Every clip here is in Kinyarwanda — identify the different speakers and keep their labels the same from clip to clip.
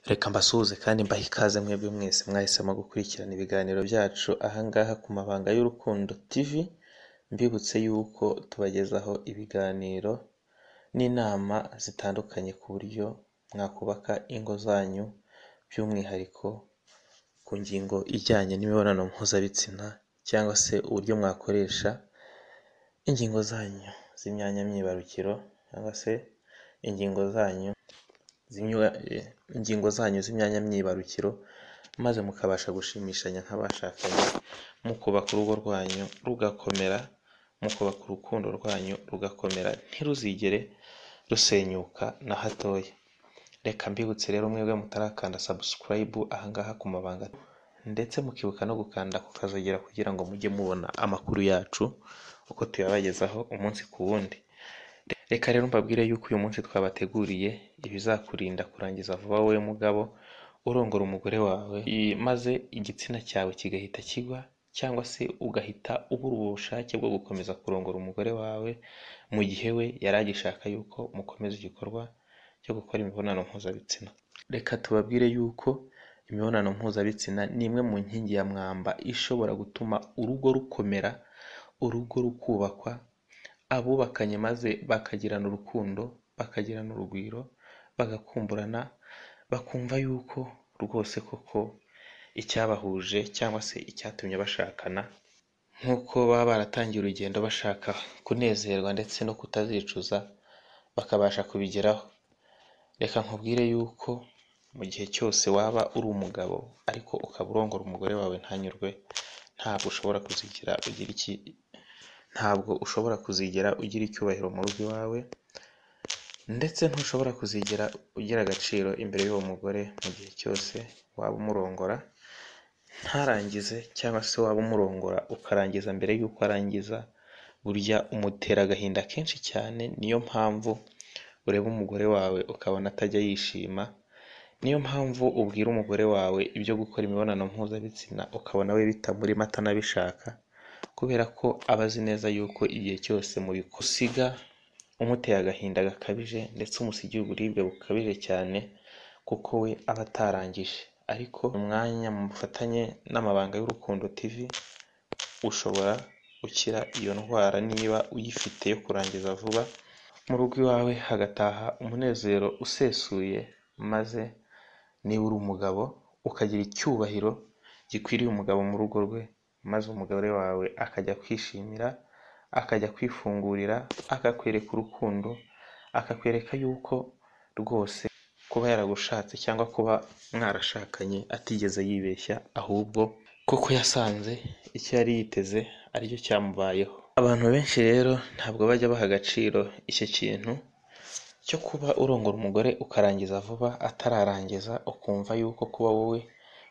Speaker 1: Reka mbasuhuze kandi mbahe ikaze mwebwe mwese mwahisemo gukurikirana ibiganiro byacu ahangaha ku Mabanga y'Urukundo TV, mbibutse yuko tubagezaho ibiganiro n'inama zitandukanye ku buryo mwakubaka ingo zanyu, by'umwihariko ku ngingo ijyanye n'imibonano mpuzabitsina cyangwa se uburyo mwakoresha ingingo zanyu z'imyanya myibarukiro cyangwa se ingingo zanyu z'imyanya myibarukiro, maze mukabasha gushimishanya nk'abashakanye, mukubaka urugo rwanyu rugakomera, mukubaka urukundo rwanyu rugakomera, ntiruzigere rusenyuka na hatoya. Reka mbibutse rero mwebwe mutarakanda subscribe ahangaha ku Mabanga, ndetse mukibuka no gukanda ku kazogera kugira ngo mujye mubona amakuru yacu uko tuyabagezaho umunsi ku wundi. Reka rero mbabwire yuko uyu munsi twabateguriye ibizakurinda kurangiza vuba, wowe mugabo urongora umugore wawe maze igitsina cyawe kigahita kigwa, cyangwa se ugahita ubura ubushake bwo gukomeza kurongora umugore wawe mu gihe we yari agishaka yuko mukomeza igikorwa cyo gukora imibonano mpuzabitsina. Reka tubabwire yuko imibonano mpuzabitsina ni imwe mu nkingi ya mwamba ishobora gutuma urugo rukomera, urugo rukubakwa, abubakanye maze bakagirana urukundo, bakagirana urugwiro, bagakumburana, bakumva yuko rwose koko icyabahuje cyangwa se icyatumye bashakana, nk'uko baba baratangiye urugendo bashaka kunezerwa ndetse no kutazicuza, bakabasha kubigeraho. Reka nkubwire yuko mu gihe cyose waba uri umugabo ariko ukaba urongora umugore wawe ntanyurwe, ntabwo ushobora kuzigera ugira icyubahiro mu rugo iwawe, ndetse ntushobora kuzigera ugira agaciro imbere y'uwo mugore mu gihe cyose waba umurongora ntarangize, cyangwa se waba umurongora ukarangiza mbere y'uko arangiza. Burya umutera agahinda kenshi cyane, niyo mpamvu ureba umugore wawe ukabona atajya yishima, niyo mpamvu ubwira umugore wawe ibyo gukora imibonano mpuzabitsina ukabona we bitamurimo atanabishaka, kubera ko aba azi neza yuko igihe cyose mubikusiga umuteye agahinda gakabije, ndetse umusigiye uburibwe bukabije cyane, kuko we aba atarangije. Ariko umwanya mufatanye n'Amabanga y'Urukundo TV ushobora gukira iyo ndwara niba uyifite yo kurangiza vuba, mu rugo iwawe hagataha umunezero usesuye, maze niba uri umugabo ukagira icyubahiro gikwiriye umugabo mu rugo rwe, maze umugore wawe akajya kwishimira, akajya kwifungurira, akakwereka urukundo, akakwereka yuko rwose kuba yaragushatse cyangwa kuba mwarashakanye atigeze yibeshya, ahubwo kuko yasanze icyo yari yiteze aricyo cyamubayeho. Abantu benshi rero ntabwo bajya baha agaciro icyo kintu cyo kuba urongora umugore ukarangiza vuba atararangiza, ukumva yuko kuba wowe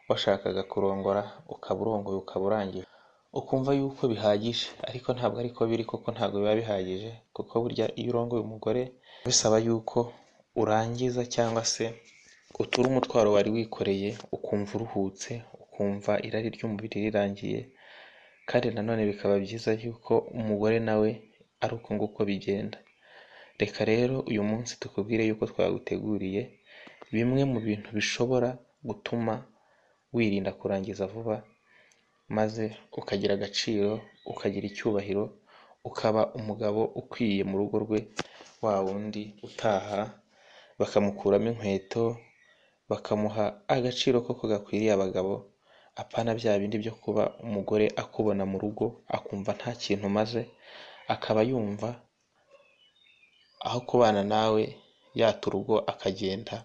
Speaker 1: washakaga kurongora ukaba urongoye ukaba urangije, ukumva yuko bihagije. Ariko ntabwo ariko biri, kuko ntabwo biba bihagije, kuko burya iyo urongoye umugore bisaba yuko urangiza cyangwa se utura umutwaro wari wikoreye, ukumva uruhutse, ukumva irari ry'umubiri rirangiye. Kandi nanone bikaba byiza yuko umugore nawe ari uko nguko bigenda. Reka rero uyu munsi tukubwire yuko twaguteguriye bimwe mu bintu bishobora gutuma wirinda kurangiza vuba, maze ukagira agaciro, ukagira icyubahiro, ukaba umugabo ukwiye mu rugo rwe, wa wundi utaha bakamukuramo inkweto, bakamuha agaciro koko gakwiriye abagabo, apana bya bindi byo kuba umugore akubona mu rugo akumva nta kintu maze, akaba yumva aho kubana nawe yata urugo akagenda.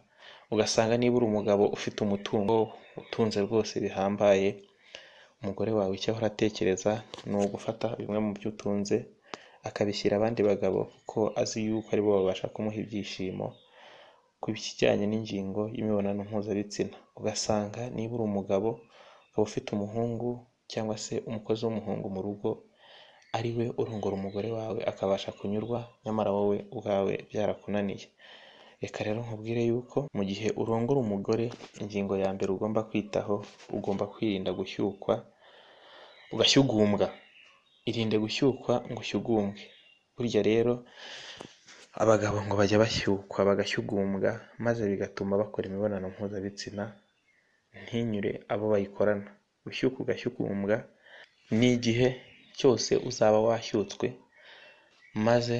Speaker 1: Ugasanga niba uri umugabo ufite umutungo utunze rwose bihambaye, umugore wawe icyo ahora atekereza ni ugufata bimwe mu byo utunze akabishyira abandi bagabo, kuko azi yuko aribo babasha kumuha ibyishimo ku kijyanye n'ingingo y'imibonano mpuzabitsina. Ugasanga niba uri umugabo ukaba ufite umuhungu cyangwa se umukozi w'umuhungu mu rugo, ari we urongora umugore wawe akabasha kunyurwa, nyamara wowe ubwawe byarakunaniye. Reka rero nkubwire yuko mu gihe urongora umugore, ingingo ya mbere ugomba kwitaho, ugomba kwirinda gushyukwa ugashyugumbwa. Irinde gushyukwa ngo ushyugumbwe. Burya rero abagabo ngo bajya bashyukwa bagashyugumbwa maze bigatuma bakora imibonano mpuzabitsina ntinyure abo bayikorana. Gushyukwa ugashyugumbwa ni igihe cyose uzaba washyutswe maze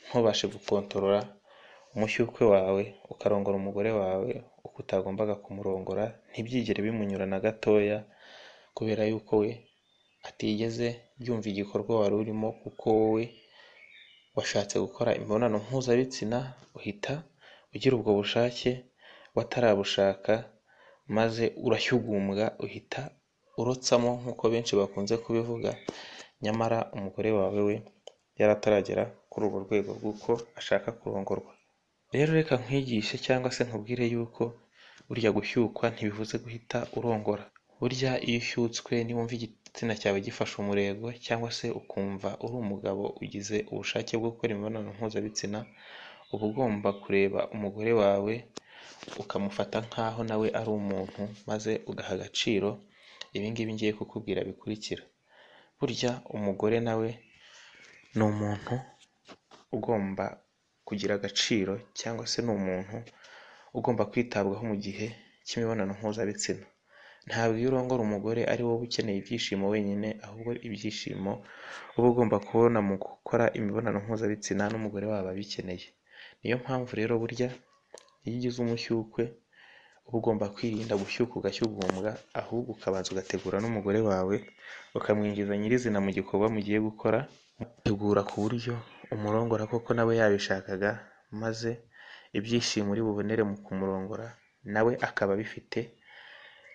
Speaker 1: ntubashe gukontorora umushyukwe wawe, ukarongora umugore wawe uko utagombaga kumurongora, ntibyigere bimunyura na gatoya kubera yuko we atigeze yumva igikorwa wari urimo, kuko wowe washatse gukora imibonano mpuzabitsina uhita ugira ubwo bushake watarabushaka, maze urashyugumbwa uhita urotsamo nk'uko benshi bakunze kubivuga, nyamara umugore wawe we yarataragera kuri urwo rwego rw'uko ashaka kurongorwa. Rero reka nkwigishe cyangwa se nkubwire yuko burya gushyukwa ntibivuze guhita urongora. Burya iyo ushyutswe niwumva igitsina cyawe gifashe umurego cyangwa se ukumva uri umugabo ugize ubushake bwo gukora imibonano mpuzabitsina, uba ugomba kureba umugore wawe ukamufata nk'aho nawe ari umuntu, maze ugaha agaciro ibingibi ngiye kukubwira bikurikira. Burya umugore nawe ni umuntu ugomba kugira agaciro, cyangwa se ni umuntu ugomba kwitabwaho mu gihe cy'imibonano mpuzabitsina. Ntabwo iyo urongora umugore ari wowe ukeneye ibyishimo wenyine, ahubwo ibyishimo uba ugomba kubona mu gukora imibonano mpuzabitsina n'umugore wawe abikeneye. Niyo mpamvu rero burya iyo ugize umushyukwe uba ugomba kwirinda gushyuka ugashyugumbwa, ahubwo ukabanza ugategura n'umugore wawe ukamwinjiza nyirizina mu gikorwa mugiye gukora, utegura ku buryo umurongora koko nawe yabishakaga, maze ibyishimo uri bubonere mu kumurongora nawe akaba abifite.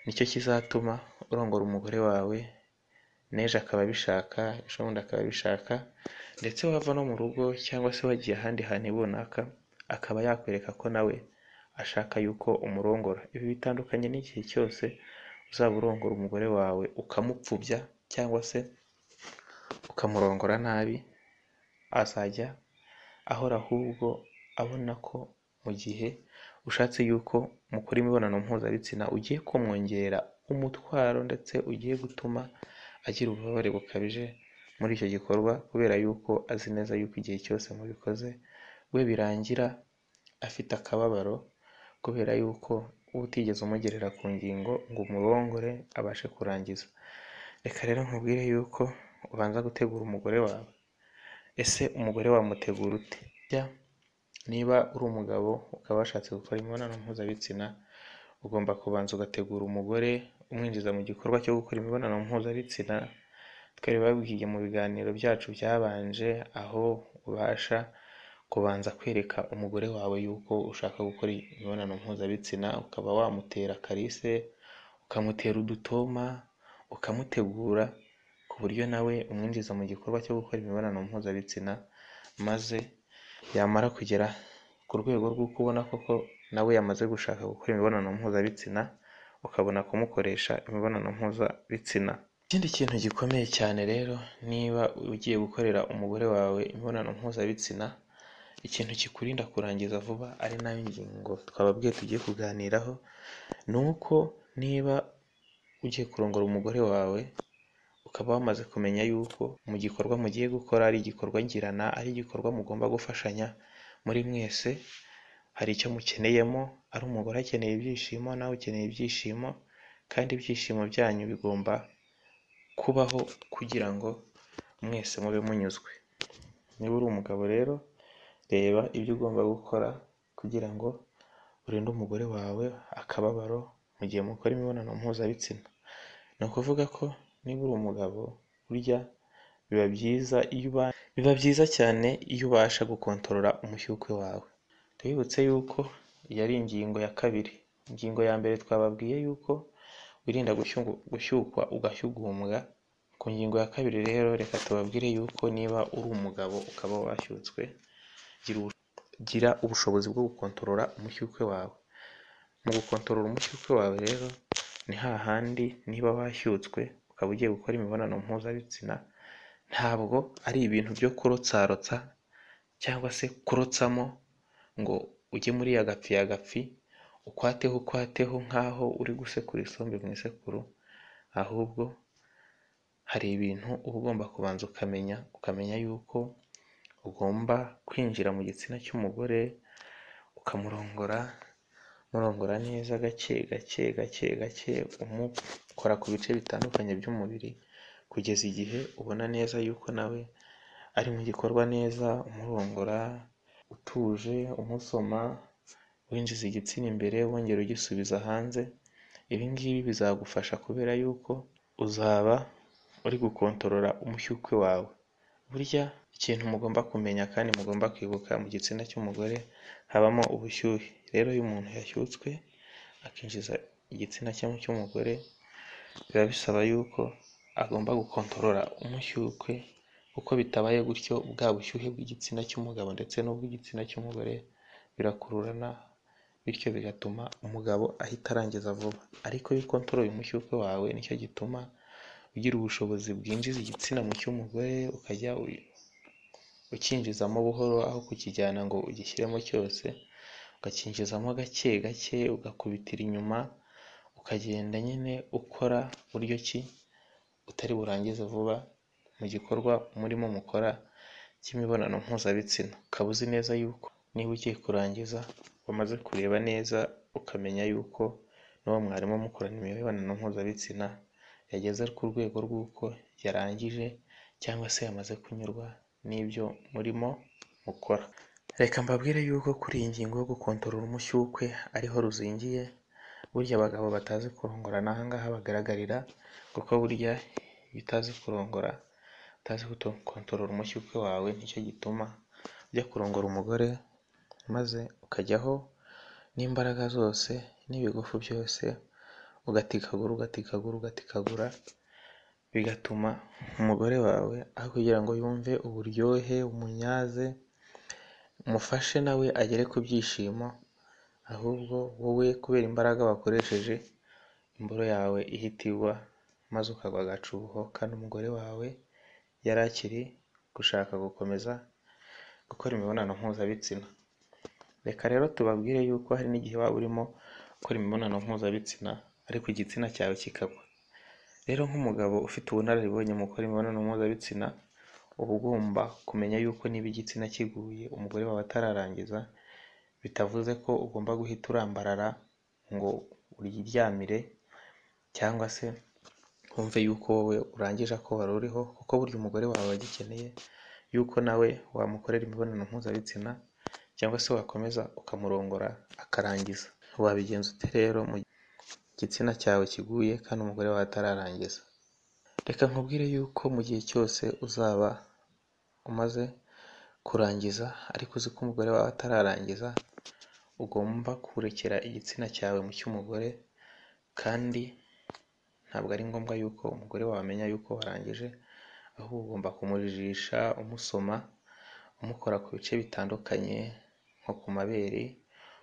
Speaker 1: Nicyo kizatuma urongora umugore wawe n'ejo akaba abishaka, ejo bundi akaba abishaka, ndetse wava no mu rugo cyangwa se wagiye ahandi hantu runaka akaba yakwereka ko nawe ashaka yuko umurongora. Ibi bitandukanye n'igihe cyose uzaba urongora umugore wawe ukamupfubya cyangwa se ukamurongora nabi, azajya ahora ahubwo abona ko mu gihe ushatse yuko mukora imibonano mpuzabitsina ugiye kumwongerera umutwaro, ndetse ugiye gutuma agira ububabare bukabije muri icyo gikorwa, kubera yuko azi neza yuko igihe cyose mubikoze we birangira afite akababaro, kubera yuko uba utigeze umugerera ku ngingo ngo umurongore abashe kurangiza. Reka rero nkubwire yuko ubanza gutegura umugore wawe. Ese umugore wamutegura ute? Niba uri umugabo ukaba washatse gukora imibonano mpuzabitsina, ugomba kubanza ugategura umugore umwinjiza mu gikorwa cyo gukora imibonano mpuzabitsina. Twari babwiye mu biganiro byacu byabanje, aho ubasha kubanza kwereka umugore wawe yuko ushaka gukora imibonano mpuzabitsina, ukaba wamutera karise, ukamutera udutoma, ukamutegura ku buryo nawe umwinjiza mu gikorwa cyo gukora imibonano mpuzabitsina, maze yamara kugera ku rwego rw'uko ubona koko nawe yamaze gushaka gukora imibonano mpuzabitsina, ukabona kumukoresha imibonano mpuzabitsina. Ikindi kintu gikomeye cyane rero, niba ugiye gukorera umugore wawe imibonano mpuzabitsina, ikintu kikurinda kurangiza vuba, ari nayo ngingo twababwiye tugiye kuganiraho, ni uko niba ugiye kurongora umugore wawe ukaba wamaze kumenya yuko mu gikorwa mugiye gukora ari igikorwa ngirana, ari igikorwa mugomba gufashanya muri mwese, hari icyo mukeneyemo, ari umugore akeneye ibyishimo, nawe ukeneye ibyishimo, kandi ibyishimo byanyu bigomba kubaho kugira ngo mwese mube munyuzwe. Niba uri umugabo rero, reba ibyo ugomba gukora kugira ngo urinde umugore wawe akababaro mu gihe mukora imibonano mpuzabitsina. Ni ukuvuga ko niba uri umugabo, burya biba byiza cyane iyo ubasha gukontorora umushyukwe wawe. Tubibutse yuko yari ingingo ya kabiri. Ingingo ya mbere twababwiye yuko wirinda gushyukwa ugashyugumbwa. Ku ngingo ya kabiri rero, reka tubabwire yuko niba uri umugabo ukaba washyutswe, gira ubushobozi bwo gukontorora umushyukwe wawe. Mu gukontorora umushyukwe wawe rero, ni hahandi niba washyutswe ukaba ugiye gukora imibonano mpuzabitsina, ntabwo ari ibintu byo kurotsarotsa cyangwa se kurotsamo ngo ujye muri yagapfi ukwateho nk'aho uri gusekura isombe mu isekuru, ahubwo hari ibintu uba ugomba kubanza ukamenya yuko ugomba kwinjira mu gitsina cy'umugore ukamurongora, murongora neza gake gake gake gake, umukora ku bice bitandukanye by'umubiri kugeza igihe ubona neza yuko nawe ari mu gikorwa neza, umurongora utuje, umusoma, winjiza igitsina imbere wongera ugisubiza hanze. Ibi ngibi bizagufasha kubera yuko uzaba uri gukontorora umushyukwe wawe. Burya ikintu mugomba kumenya kandi mugomba kwibuka, mu gitsina cy'umugore habamo ubushyuhe. Rero iyo umuntu yashyutswe akinjiza igitsina cy'umugore, biba bisaba yuko agomba gukontorora umushyukwe, kuko bitabaye gutyo bwa bushyuhe bw'igitsina cy'umugabo ndetse n'ubw'igitsina cy'umugore birakururana, bityo bigatuma umugabo ahita arangiza vuba. Ariko iyo ukontorora umushyukwe wawe, nicyo gituma ugira ubushobozi bwinjiza igitsina mu cy'umugore, ukajya ukinjizamo buhoro aho kukijyana ngo ugishyiremo cyose, ugakinjizamo gake gake, ugakubitira inyuma, ukagenda nyine ukora buryo ki utari burangize vuba mu gikorwa murimo mukora cy'imibonano mpuzabitsina. Ukaba uzi neza yuko niba ugiye kurangiza wamaze kureba neza ukamenya yuko n'uwo mwarimo mukorana imibonano mpuzabitsina yageze ku rwego rw'uko yarangije cyangwa se yamaze kunyurwa n'ibyo murimo mukora. Reka mbabwire yuko kuri iyi ngingo yo gukontorora umushyukwe ariho ruzingiye. Burya abagabo batazi kurongora n'aha ngaha bagaragarira, kuko burya iyo utazi kurongora, utazi gukontorora umushyukwe wawe, nicyo gituma ujya kurongora umugore maze ukajyaho n'imbaraga zose n'ibigufu byose, ugatikagura, bigatuma umugore wawe aho kugira ngo yumve uburyohe, umunyaze, umufashe nawe agere ku byishimo, ahubwo wowe kubera imbaraga wakoresheje, imboro yawe ihita igwa maze ukagwa agacuho, kandi umugore wawe yari akiri gushaka gukomeza gukora imibonano mpuzabitsina. Reka rero tubabwire yuko hari n'igihe waba urimo gukora imibonano mpuzabitsina ariko igitsina cyawe kikagwa. Rero nk'umugabo ufite ubunararibonye mu gukora imibonano mpuzabitsina, uba ugomba kumenya yuko niba igitsina kiguye umugore wawe atararangiza, bitavuze ko ugomba guhita urambarara ngo uryamire cyangwa se wumve yuko wowe urangije ako wari uriho, kuko burya umugore wawe agikeneye yuko nawe wamukorera imibonano mpuzabitsina cyangwa se wakomeza ukamurongora akarangiza. Wabigenza ute rero mu igitsina cyawe kiguye kandi umugore wawe atararangiza? Reka nkubwire yuko mu gihe cyose uzaba umaze kurangiza ariko uzi ko umugore wawe atararangiza, ugomba kurekera igitsina cyawe mu cy'umugore, kandi ntabwo ari ngombwa yuko umugore wawe amenya yuko warangije, ahubwo ugomba kumujijisha, umusoma, umukora ku bice bitandukanye nko ku mabere,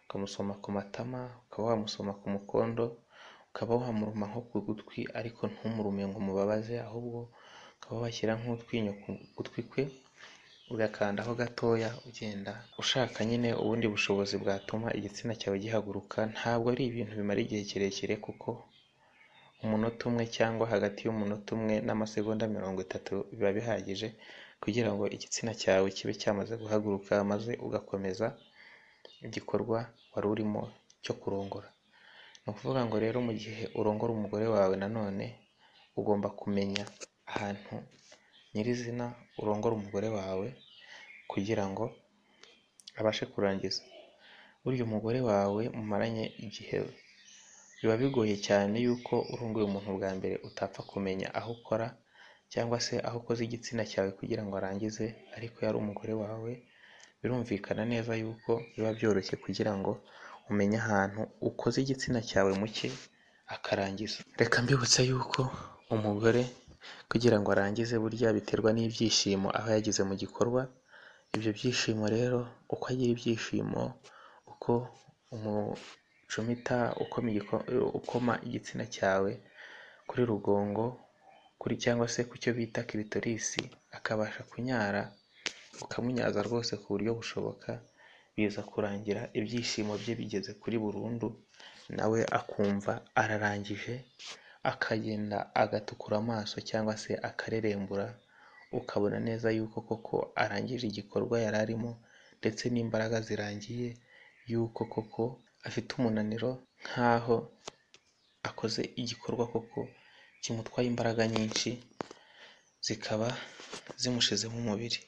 Speaker 1: ukamusoma ku matama, ukaba wamusoma ku mukondo, ukaba wamuruma nko ku gutwi, ariko ntumurume ngo umubabaze, ahubwo ukaba washyira nk'utwinyo ku gutwi kwe, ugakandaho gatoya, ugenda ushaka nyine ubundi bushobozi bwatuma igitsina cyawe gihaguruka. Ntabwo ari ibintu bimara igihe kirekire, kuko umunota umwe cyangwa hagati y'umunota umwe n'amasegonda 30 biba bihagije kugira ngo igitsina cyawe kibe cyamaze guhaguruka, maze ugakomeza igikorwa wari urimo cyo kurongora. Ni ukuvuga ngo rero mu gihe urongora umugore wawe, nanone ugomba kumenya ahantu nyirizina urongora umugore wawe kugira ngo abashe kurangiza. Burya umugore wawe mumaranye igihe, biba bigoye cyane yuko urongoye umuntu bwa mbere utapfa kumenya aho ukora cyangwa se aho ukoze igitsina cyawe kugira ngo arangize, ariko yari umugore wawe birumvikana neza yuko biba byoroshye kugira ngo umenye ahantu ukoze igitsina cyawe muke akarangiza. Reka mbibutse yuko umugore kugira ngo arangize burya biterwa n'ibyishimo aho yagize mu gikorwa. Ibyo byishimo rero, uko agira ibyishimo, uko umucumita, ukoma igitsina cyawe kuri rugongo, kuri cyangwa se ku cyo bita kiritorisi, akabasha kunyara, ukamunyaza rwose ku buryo bushoboka, biza kurangira ibyishimo bye bigeze kuri burundu, nawe akumva ararangije, akagenda agatukura amaso cyangwa se akarerembura, ukabona neza yuko koko arangije igikorwa yari arimo ndetse n'imbaraga zirangiye, yuko koko afite umunaniro nk'aho akoze igikorwa koko kimutwaye imbaraga nyinshi zikaba zimushize mu mubiri.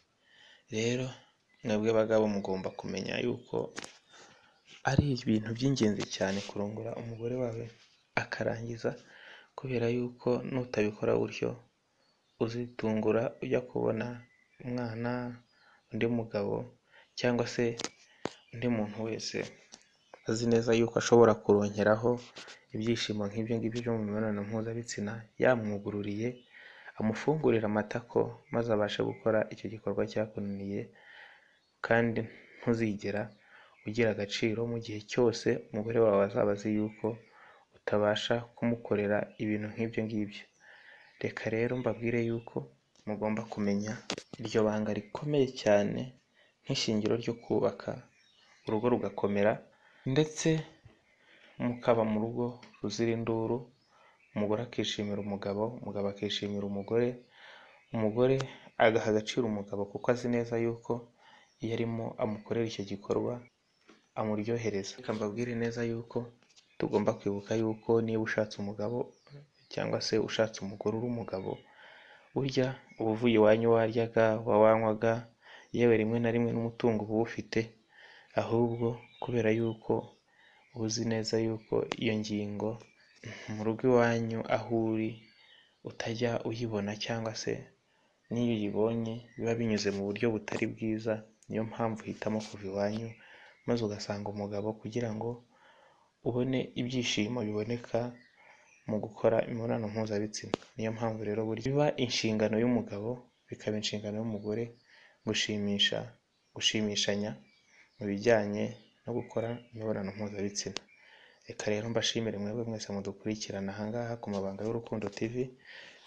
Speaker 1: Rero mwebwe bagabo mugomba kumenya yuko ari ibintu by'ingenzi cyane kurongora umugore wawe akarangiza, kubera yuko nutabikora gutyo uzitungura ujya kubona umwana, undi mugabo cyangwa se undi muntu wese azi neza yuko ashobora kurongeraho ibyishimo nk'ibyo ngibyo byo mu mibonano mpuzabitsina, yamwugururiye amufungurira amatako maze abashe gukora icyo gikorwa cyakunaniye. Kandi ntuzigera ugira agaciro mu gihe cyose umugore wawe azaba azi yuko utabasha kumukorera ibintu nk'ibyo ngibyo. Reka rero mbabwire yuko mugomba kumenya iryo banga rikomeye cyane nk'ishingiro ryo kubaka urugo rugakomera, ndetse mukaba mu rugo ruzira induru, umugore akishimira umugabo, umugabo akishimira umugore, umugore agaha agaciro umugabo kuko azi neza yuko iyo arimo amukorera icyo gikorwa amuryohereza. Reka mbabwire neza yuko tugomba kwibuka yuko niba ushatse umugabo cyangwa se ushatse umugore uri umugabo, burya uba uvuye iwanyu waryaga, wanywaga, yewe rimwe na rimwe n'umutungo uba ufite, ahubwo kubera yuko uba uzi neza yuko iyo ngingo mu rugo iwanyu aho uri utajya uyibona, cyangwa se n'iyo uyibonye biba binyuze mu buryo butari bwiza. Niyo mpamvu uhitamo kuva iwanyu maze ugasanga umugabo, kugira ngo ubone ibyishimo biboneka mu gukora imibonano mpuzabitsina. Niyo mpamvu rero burya biba inshingano y'umugabo bikaba inshingano y'umugore gushimishanya mu bijyanye no gukora imibonano mpuzabitsina. Reka rero mbashimire mwebwe mwese mudukurikirana ahangaha ku Mabanga y'Urukundo TV,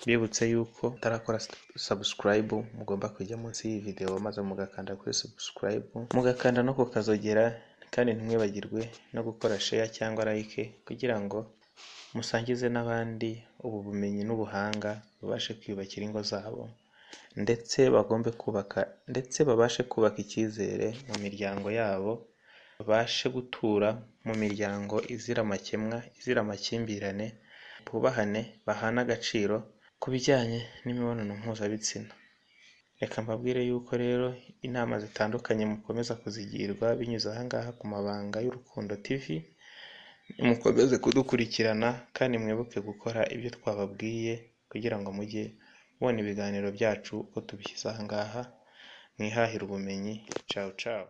Speaker 1: bibutse yuko utarakora subscribe mugomba kujya munsi y'iyi video maze mugakanda kuri subscribe, mugakanda no kukazogera, kandi ntimwibagirwe no gukora share cyangwa like kugira ngo musangize n'abandi ubu bumenyi n'ubuhanga babashe kwiyubakira ingo zabo, ndetse babashe kubaka icyizere mu miryango yabo, babashe gutura mu miryango izira amakemwa, izira amakimbirane, bubahane, bahana agaciro ku bijyanye n'imibonano mpuzabitsina. Reka mbabwire yuko rero inama zitandukanye mukomeza kuzigirwa binyuze ahangaha ku Mabanga y'Urukundo TV, mukomeze kudukurikirana kandi mwibuke gukora ibyo twababwiye kugira ngo mujye mubona ibiganiro byacu uko tubishyize ahangaha, mwihahire ubumenyi. Ciao ciao.